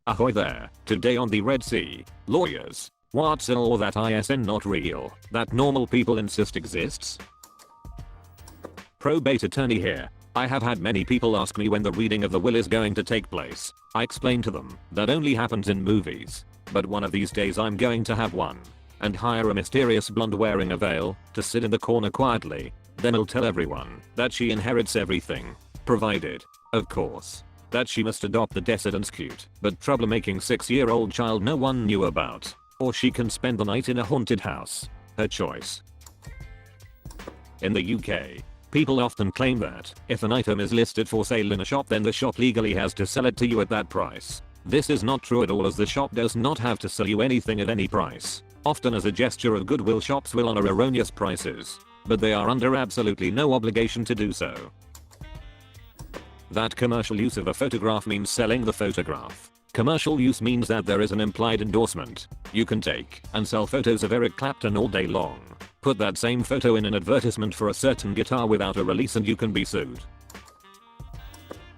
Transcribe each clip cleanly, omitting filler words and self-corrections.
Ahoy there, today on the Red Sea, lawyers. What's a law that ISN not real, that normal people insist exists? Probate attorney here. I have had many people ask me when the reading of the will is going to take place. I explain to them that only happens in movies. But one of these days I'm going to have one. And hire a mysterious blonde wearing a veil to sit in the corner quietly. Then I'll tell everyone that she inherits everything. Provided, of course, that she must adopt the descendant's cute but troublemaking 6-year-old child no one knew about. Or she can spend the night in a haunted house. Her choice. In the UK, people often claim that if an item is listed for sale in a shop then the shop legally has to sell it to you at that price. This is not true at all, as the shop does not have to sell you anything at any price. Often as a gesture of goodwill, shops will honor erroneous prices, but they are under absolutely no obligation to do so. That commercial use of a photograph means selling the photograph. Commercial use means that there is an implied endorsement. You can take and sell photos of Eric Clapton all day long. Put that same photo in an advertisement for a certain guitar without a release and you can be sued.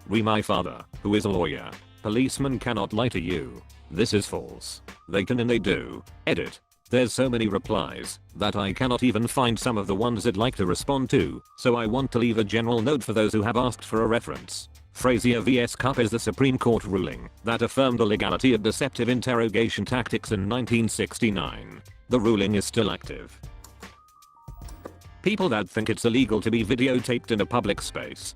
My father, who is a lawyer. Policemen cannot lie to you. This is false. They can and they do. Edit. There's so many replies that I cannot even find some of the ones I'd like to respond to, so I want to leave a general note for those who have asked for a reference. Frazier vs. Cupp is the Supreme Court ruling that affirmed the legality of deceptive interrogation tactics in 1969. The ruling is still active. People that think it's illegal to be videotaped in a public space.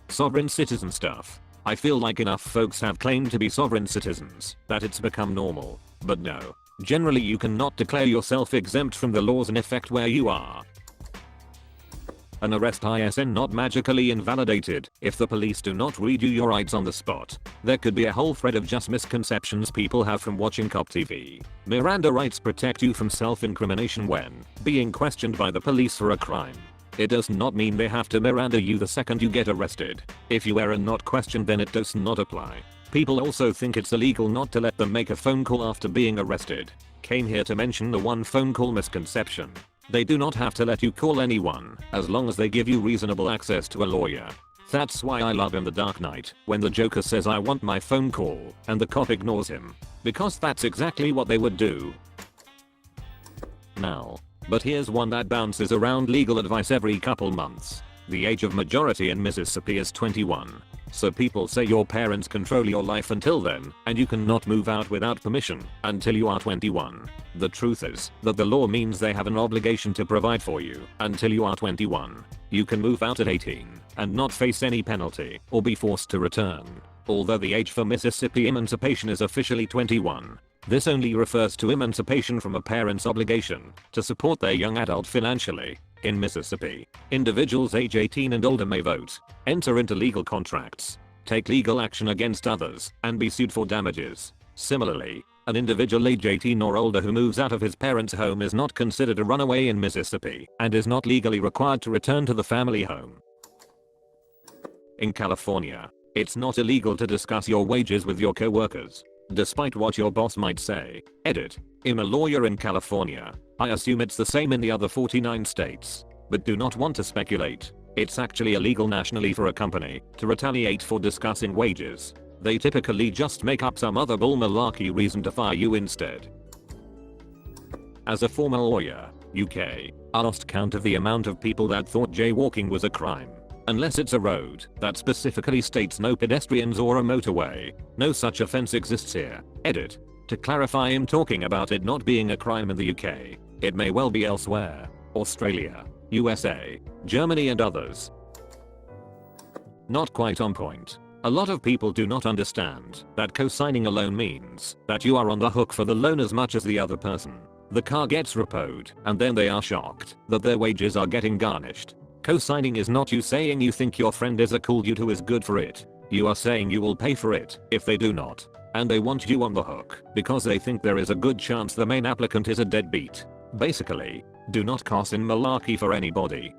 Sovereign citizen stuff. I feel like enough folks have claimed to be sovereign citizens that it's become normal. But no. Generally you cannot declare yourself exempt from the laws in effect where you are. An arrest ISN not magically invalidated if the police do not read you your rights on the spot. There could be a whole thread of just misconceptions people have from watching cop TV. Miranda rights protect you from self-incrimination when being questioned by the police for a crime. It does not mean they have to Miranda you the second you get arrested. If you were not questioned then it does not apply. People also think it's illegal not to let them make a phone call after being arrested. Came here to mention the one phone call misconception. They do not have to let you call anyone as long as they give you reasonable access to a lawyer. That's why I love in The Dark Knight when the Joker says I want my phone call and the cop ignores him. Because that's exactly what they would do. Now. But here's one that bounces around legal advice every couple months. The age of majority in Mississippi is 21. So people say your parents control your life until then, and you cannot move out without permission until you are 21. The truth is that the law means they have an obligation to provide for you until you are 21. You can move out at 18 and not face any penalty or be forced to return. Although the age for Mississippi emancipation is officially 21. This only refers to emancipation from a parent's obligation to support their young adult financially. In Mississippi, individuals age 18 and older may vote, enter into legal contracts, take legal action against others, and be sued for damages. Similarly, an individual age 18 or older who moves out of his parents' home is not considered a runaway in Mississippi and is not legally required to return to the family home. In California, it's not illegal to discuss your wages with your co-workers, despite what your boss might say. Edit. I'm a lawyer in California. I assume it's the same in the other 49 states, but do not want to speculate. It's actually illegal nationally for a company to retaliate for discussing wages. They typically just make up some other bull malarkey reason to fire you instead. As a former lawyer, UK, I lost count of the amount of people that thought jaywalking was a crime. Unless it's a road that specifically states no pedestrians or a motorway, no such offense exists here. Edit. To clarify, I'm talking about it not being a crime in the UK. It may well be elsewhere. Australia, USA, Germany and others. Not quite on point. A lot of people do not understand that co-signing a loan means that you are on the hook for the loan as much as the other person. The car gets repoed and then they are shocked that their wages are getting garnished. Co-signing is not you saying you think your friend is a cool dude who is good for it. You are saying you will pay for it if they do not. And they want you on the hook because they think there is a good chance the main applicant is a deadbeat. Basically, do not co-sign malarkey for anybody.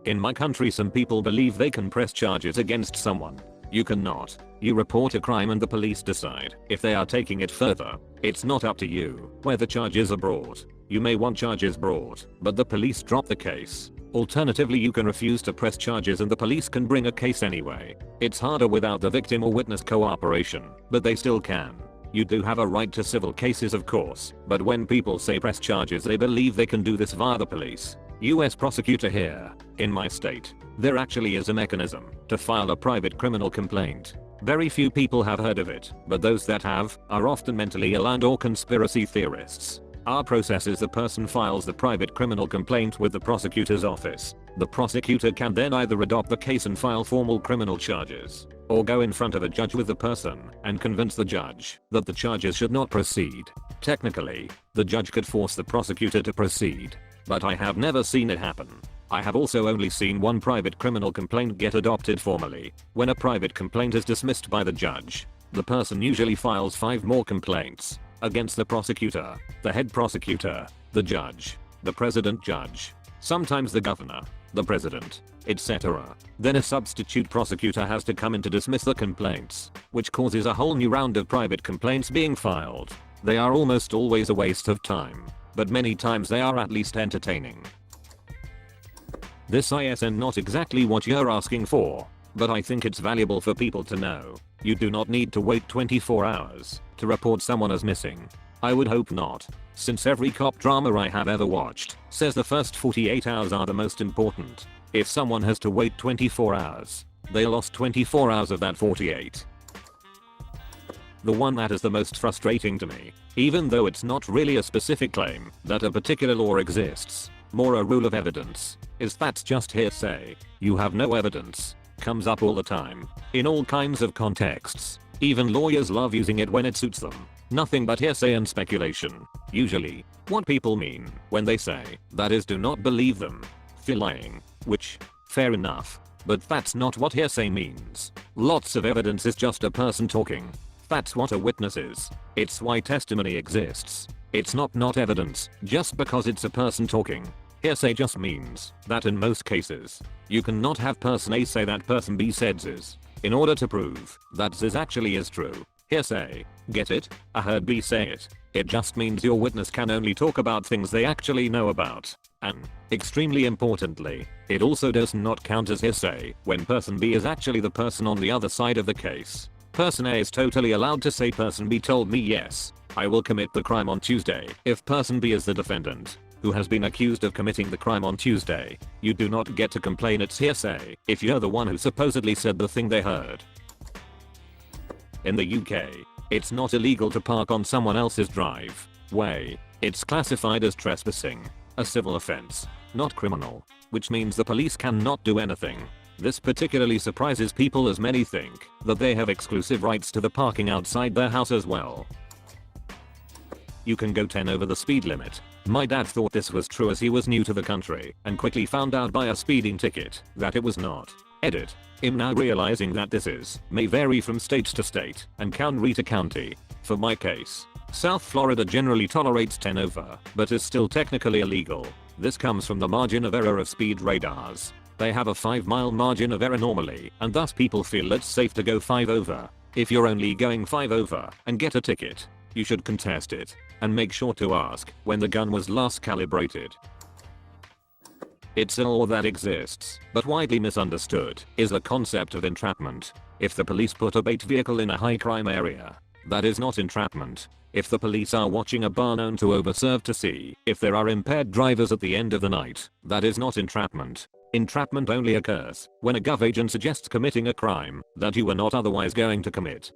In my country some people believe they can press charges against someone. You cannot. You report a crime and the police decide if they are taking it further. It's not up to you whether charges are brought. You may want charges brought, but the police drop the case. Alternatively, you can refuse to press charges and the police can bring a case anyway. It's harder without the victim or witness cooperation, but they still can. You do have a right to civil cases, of course, but when people say press charges, they believe they can do this via the police. US prosecutor here. In my state, there actually is a mechanism to file a private criminal complaint. Very few people have heard of it, but those that have are often mentally ill and or conspiracy theorists. Our process is the person files the private criminal complaint with the prosecutor's office. The prosecutor can then either adopt the case and file formal criminal charges, or go in front of a judge with the person and convince the judge that the charges should not proceed. Technically, the judge could force the prosecutor to proceed, but I have never seen it happen. I have also only seen one private criminal complaint get adopted formally. When a private complaint is dismissed by the judge, the person usually files 5 more complaints against the prosecutor, the head prosecutor, the judge, the president judge, sometimes the governor, the president, etc. Then a substitute prosecutor has to come in to dismiss the complaints, which causes a whole new round of private complaints being filed. They are almost always a waste of time, but many times they are at least entertaining. This ISN not exactly what you're asking for, but I think it's valuable for people to know. You do not need to wait 24 hours to report someone as missing. I would hope not, since every cop drama I have ever watched says the first 48 hours are the most important. If someone has to wait 24 hours, they lost 24 hours of that 48. The one that is the most frustrating to me, even though it's not really a specific claim that a particular law exists, more a rule of evidence, is that's just hearsay. You have no evidence. Comes up all the time, in all kinds of contexts. Even lawyers love using it when it suits them. Nothing but hearsay and speculation. Usually, what people mean when they say that is do not believe them. Feel lying, which, fair enough, but that's not what hearsay means. Lots of evidence is just a person talking. That's what a witness is. It's why testimony exists. It's not evidence just because it's a person talking. Hearsay just means that in most cases, you cannot have person A say that person B said this in order to prove that this actually is true. Hearsay, get it? I heard B say it. It just means your witness can only talk about things they actually know about. And, extremely importantly, it also does not count as hearsay when person B is actually the person on the other side of the case. Person A is totally allowed to say person B told me yes, I will commit the crime on Tuesday if person B is the defendant who has been accused of committing the crime on Tuesday. You do not get to complain it's hearsay if you're the one who supposedly said the thing they heard. In the UK, it's not illegal to park on someone else's driveway. It's classified as trespassing, a civil offense, not criminal, which means the police cannot do anything. This particularly surprises people as many think that they have exclusive rights to the parking outside their house as well. You can go 10 over the speed limit. My dad thought this was true as he was new to the country and quickly found out by a speeding ticket that it was not. Edit. I'm now realizing that this may vary from state to state and county to county. For my case, South Florida generally tolerates 10 over, but is still technically illegal. This comes from the margin of error of speed radars. They have a 5-mile margin of error normally, and thus people feel it's safe to go 5 over. If you're only going 5 over and get a ticket, you should contest it and make sure to ask when the gun was last calibrated. It's a law that exists, but widely misunderstood, is the concept of entrapment. If the police put a bait vehicle in a high crime area, that is not entrapment. If the police are watching a bar known to overserve to see if there are impaired drivers at the end of the night, that is not entrapment. Entrapment only occurs when a gov agent suggests committing a crime that you were not otherwise going to commit.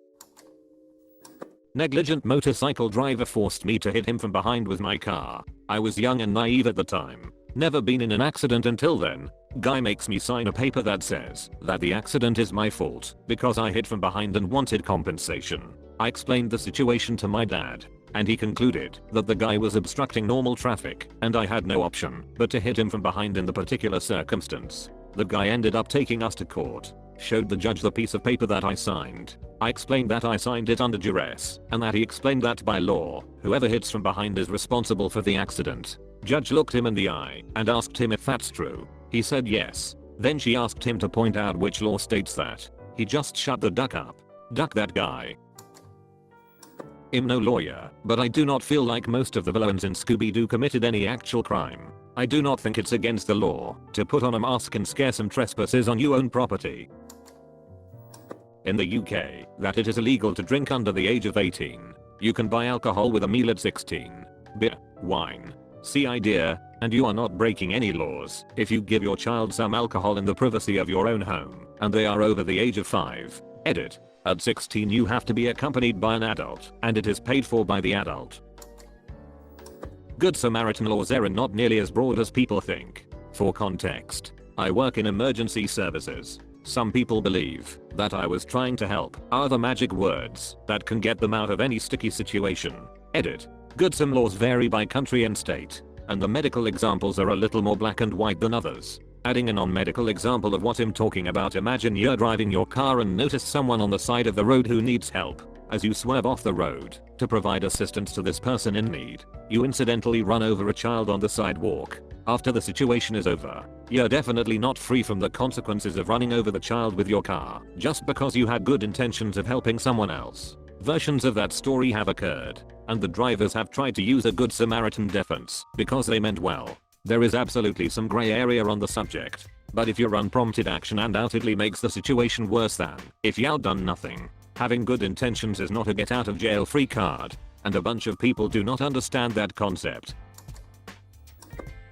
Negligent motorcycle driver forced me to hit him from behind with my car. I was young and naive at the time. Never been in an accident until then. Guy makes me sign a paper that says that the accident is my fault because I hit from behind and wanted compensation. I explained the situation to my dad, and he concluded that the guy was obstructing normal traffic and I had no option but to hit him from behind in the particular circumstance. The guy ended up taking us to court. Showed the judge the piece of paper that I signed. I explained that I signed it under duress, and that he explained that by law, whoever hits from behind is responsible for the accident. Judge looked him in the eye and asked him if that's true. He said yes. Then she asked him to point out which law states that. He just shut the duck up. Duck that guy. I'm no lawyer, but I do not feel like most of the villains in Scooby-Doo committed any actual crime. I do not think it's against the law to put on a mask and scare some trespassers on your own property. In the UK, that it is illegal to drink under the age of 18. You can buy alcohol with a meal at 16. Beer, wine. See idea, and you are not breaking any laws if you give your child some alcohol in the privacy of your own home and they are over the age of 5. Edit. At 16 you have to be accompanied by an adult and it is paid for by the adult. Good Samaritan laws are not nearly as broad as people think. For context, I work in emergency services. Some people believe that I was trying to help are the magic words that can get them out of any sticky situation. Edit. Good Sam laws vary by country and state, and the medical examples are a little more black and white than others. Adding a non-medical example of what I'm talking about, imagine you're driving your car and notice someone on the side of the road who needs help. As you swerve off the road to provide assistance to this person in need, you incidentally run over a child on the sidewalk. After the situation is over, you're definitely not free from the consequences of running over the child with your car just because you had good intentions of helping someone else. Versions of that story have occurred, and the drivers have tried to use a Good Samaritan defense because they meant well. There is absolutely some gray area on the subject, but if your unprompted action undoubtedly makes the situation worse than if you'd done nothing. Having good intentions is not a get out of jail free card, and a bunch of people do not understand that concept.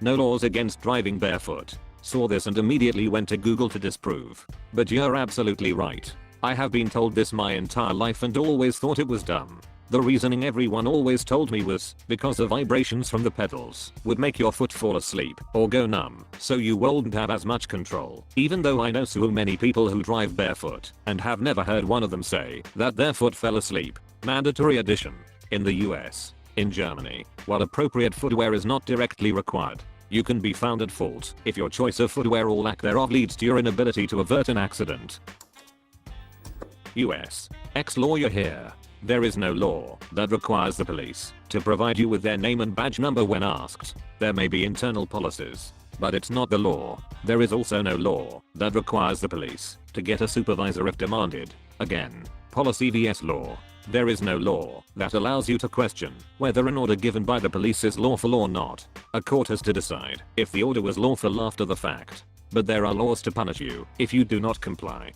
No laws against driving barefoot. Saw this and immediately went to Google to disprove. But you're absolutely right. I have been told this my entire life and always thought it was dumb. The reasoning everyone always told me was because the vibrations from the pedals would make your foot fall asleep or go numb, so you wouldn't have as much control. Even though I know so many people who drive barefoot and have never heard one of them say that their foot fell asleep. Mandatory addition. In the US, in Germany, while appropriate footwear is not directly required, you can be found at fault if your choice of footwear or lack thereof leads to your inability to avert an accident. US. Ex-lawyer here. There is no law that requires the police to provide you with their name and badge number when asked. There may be internal policies, but it's not the law. There is also no law that requires the police to get a supervisor if demanded. Again, policy vs law. There is no law that allows you to question whether an order given by the police is lawful or not. A court has to decide if the order was lawful after the fact, but there are laws to punish you if you do not comply.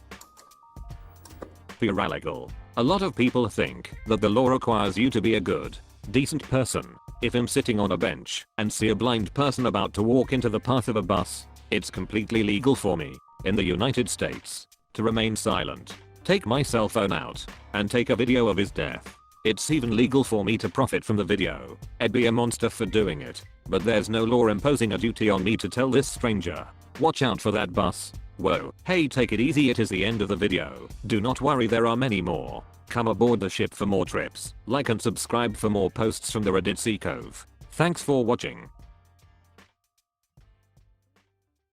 Paralegal. A lot of people think that the law requires you to be a good, decent person. If I'm sitting on a bench and see a blind person about to walk into the path of a bus, it's completely legal for me, in the United States, to remain silent, take my cell phone out, and take a video of his death. It's even legal for me to profit from the video. I'd be a monster for doing it, but there's no law imposing a duty on me to tell this stranger, watch out for that bus. Whoa, hey, take it easy, it is the end of the video. Do not worry, there are many more. Come aboard the ship for more trips. Like and subscribe for more posts from the Reddit Sea Cove. Thanks for watching.